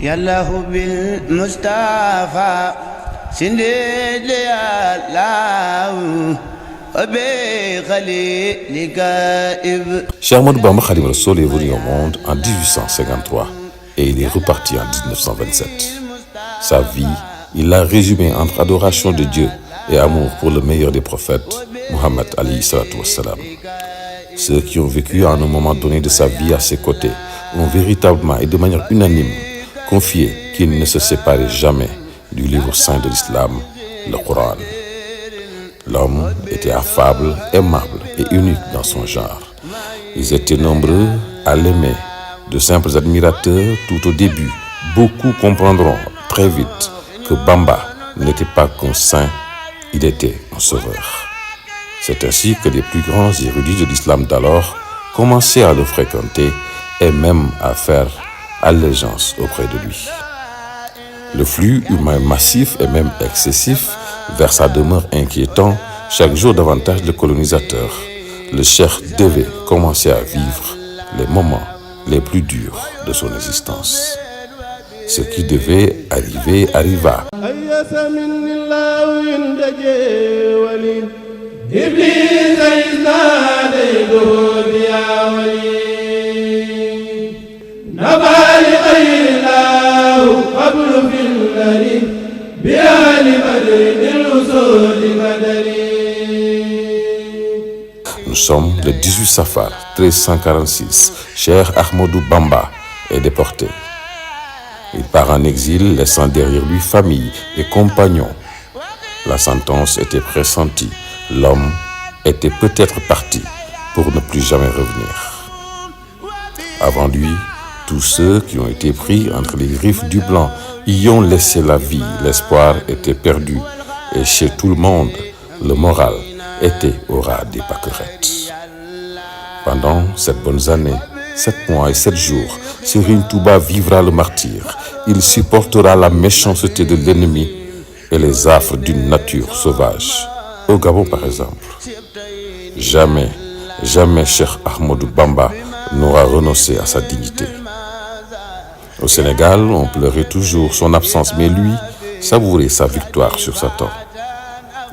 يالله بالمصطفى سندل يالله Cheikh Ahmadou Bamba Khadim Rassoul est venu au monde en 1853 et il est reparti en 1927. Sa vie, il l'a résumée entre adoration de Dieu et amour pour le meilleur des prophètes, Muhammad alayhi salatu wassalam. Ceux qui ont vécu à un moment donné de sa vie à ses côtés ont véritablement et de manière unanime confié qu'ils ne se séparaient jamais du livre saint de l'islam, le Coran. L'homme était affable, aimable et unique dans son genre. Ils étaient nombreux à l'aimer, de simples admirateurs tout au début. Beaucoup comprendront très vite que Bamba n'était pas qu'un saint, il était un sauveur. C'est ainsi que les plus grands érudits de l'islam d'alors commençaient à le fréquenter et même à faire allégeance auprès de lui. Le flux humain massif et même excessif vers sa demeure inquiétant chaque jour davantage le colonisateur. Le cheikh devait commencer à vivre les moments les plus durs de son existence. Ce qui devait arriver arriva. Nous sommes le 18 Safar 1346. Cheikh Ahmadou Bamba est déporté. Il part en exil, laissant derrière lui famille et compagnons. La sentence était pressentie. L'homme était peut-être parti pour ne plus jamais revenir. Avant lui, tous ceux qui ont été pris entre les griffes du blanc y ont laissé la vie. L'espoir était perdu. Et chez tout le monde, le moral était au ras des pâquerettes. Pendant 7 bonnes années, 7 mois et 7 jours, Serigne Touba vivra le martyre. Il supportera la méchanceté de l'ennemi et les affres d'une nature sauvage. Au Gabon, par exemple, jamais Cheikh Ahmadou Bamba n'aura renoncé à sa dignité. Au Sénégal, on pleurait toujours son absence, mais lui savourait sa victoire sur Satan.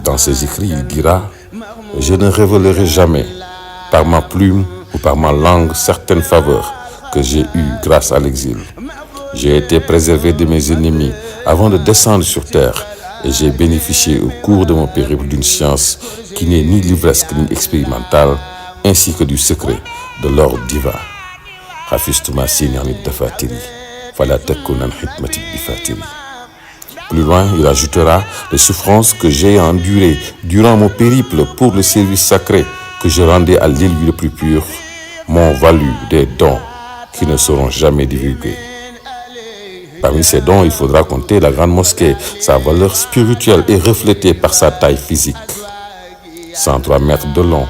Dans ses écrits, il dira « Je ne révélerai jamais, par ma plume ou par ma langue, certaines faveurs que j'ai eues grâce à l'exil. J'ai été préservé de mes ennemis avant de descendre sur terre et j'ai bénéficié au cours de mon périple d'une science qui n'est ni livresque ni expérimentale, ainsi que du secret de l'ordre divin. Hafistuma Sinyamid Dafatiri, Fala Takunan Hitmatik Bifatiri. » Plus loin, il ajoutera « Les souffrances que j'ai endurées durant mon périple pour le service sacré que je rendais à l'élu le plus pur m'ont valu des dons qui ne seront jamais divulgués. » Parmi ces dons, il faudra compter la grande mosquée. Sa valeur spirituelle est reflétée par sa taille physique. 103 mètres de long,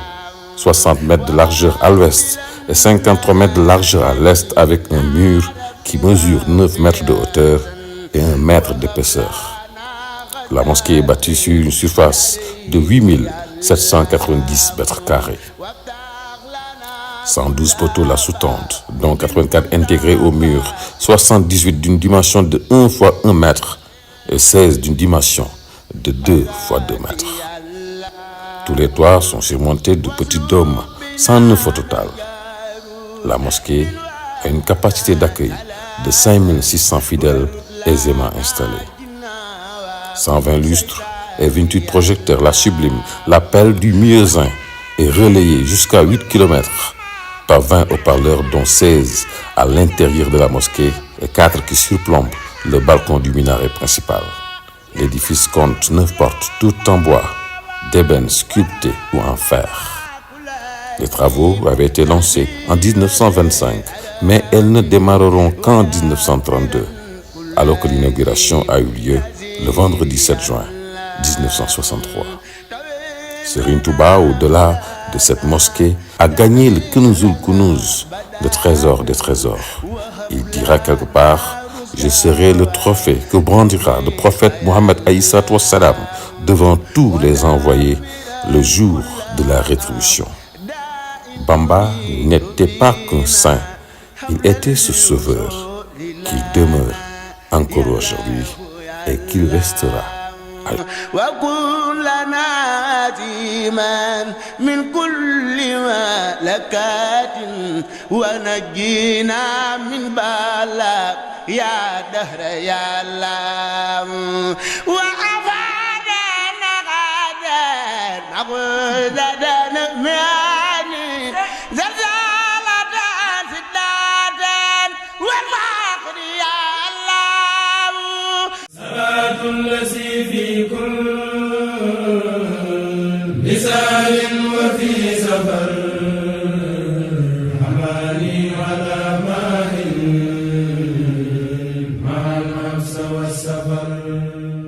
60 mètres de largeur à l'ouest et 53 mètres de largeur à l'est avec un mur qui mesure 9 mètres de hauteur et 1 mètre d'épaisseur. La mosquée est bâtie sur une surface de 8790 mètres carrés. 112 poteaux la sous-tendent, dont 84 intégrés au mur, 78 d'une dimension de 1 x 1 mètre et 16 d'une dimension de 2 x 2 mètres. Tous les toits sont surmontés de petits dômes, 109 au total. La mosquée a une capacité d'accueil de 5600 fidèles aisément installés. 120 lustres et 28 projecteurs la subliment. L'appel du muezzin est relayé jusqu'à 8 km par 20 haut-parleurs, dont 16 à l'intérieur de la mosquée et 4 qui surplombent le balcon du minaret principal. L'édifice compte 9 portes, toutes en bois, d'ébène sculpté ou en fer. Les travaux avaient été lancés en 1925, mais elles ne démarreront qu'en 1932, alors que l'inauguration a eu lieu le vendredi 7 juin 1963. Serigne Touba, au-delà de cette mosquée, a gagné le Kunuzul Kunuz, le trésor des trésors, Il dira quelque part: je serai le trophée que brandira le prophète Mohammed alayhi salatu wassalam devant tous les envoyés le jour de la rétribution. Bamba n'était pas qu'un saint, il était ce sauveur qui demeure encore aujourd'hui et qui restera. وكن لنا عزيما من كل ملكات ونجينا من بلاء يا دهر يا الله وعفانا غدا نغدا ماني زلزالة سدادا والفقر يا الله صلاة الذي في كل لسان وفي سفر حماني على ماء مع النفس والسفر